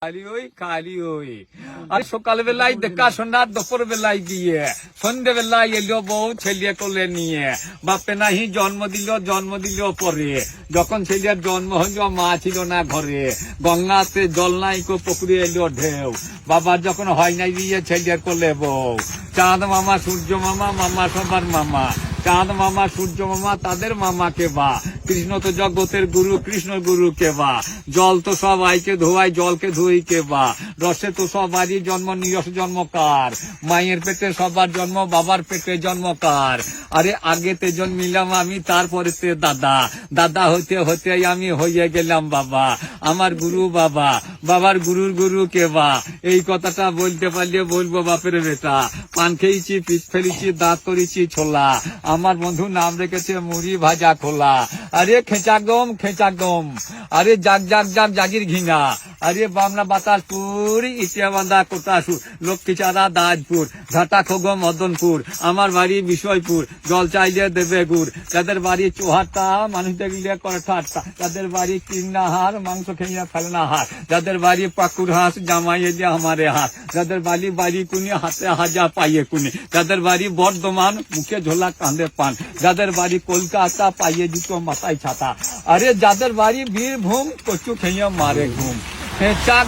খালি ওই আর সকালবেলায় দেখা শোনা দুপুর বেলায় গিয়ে সন্ধ্যেবেলায় এলো বউ ছেলে কোলে নিয়ে বাপে নাহি জন্ম দিল পরে যখন ছেলের জন্ম হইল মা ছিল না ঘরে গঙ্গাতে জল নাই কো পুকুরে এলো ঢেউ বাবার যখন হয় নাই দিয়ে ছেলের কোলে বউ চাঁদ মামা সূর্য মামা মামা সবার মামা চাঁদ মামা সূর্য মামা তাদের মামা কে বা কৃষ্ণ তো জগতের গুরু কৃষ্ণ গুরু কে বা জল তো সব আইকে ধোয়াই জলকে ধুই কে বা রসে তো সবারই জন্ম নিরস জন্মকার মায়ের পেটে সবার জন্ম বাবার পেটে জন্মকার আরে আগেতে জন্মিলাম আমি তারপরে তে দাদা হতে হতে আমি হয়ে গেলাম বাবা আমার গুরু বাবা বাবার গুরুর গুরু কে বা এই কথাটা বলতে পারলে বলবো বাপের বেটা পান খেয়েছি পিঠ ফেলেছি দাঁত করেছি ছোলা আমার বন্ধু নাম রেখেছে মুড়ি ভাজা খোলা আরে খেঁচা গম আরে জাগির ঘিনা আরে বামনা বাতাসপুর ইটিয়া বান্ধা কোটাসুর লক্ষ্মীচারা দাজপুর ঘাটা খোগো মদনপুর আমার বাড়ি বিষয়পুর জল চাইলে দেবে গুড় যাদের বাড়ি চোহাটা মানুষ দেখলে করে ঠাট্টা যাদের বাড়ি কিন্না হার মাংস খেয়ে ফেলে না হার যাদের বাড়ি পাকুর হাঁস জামাই এলে আমারে হাত যাদের বাড়ি কুনি হাতে হাজা পাইয়ে কুনি যাদের বাড়ি বর্ধমান মুখে ঝোলা কাঁধে পান যাদের বাড়ি কলকাতা পাইয়ে জুতো মাথায় ছাতা আরে যাদের বাড়ি বীরভূম কচু খেয়ে মারে ঘুম চাক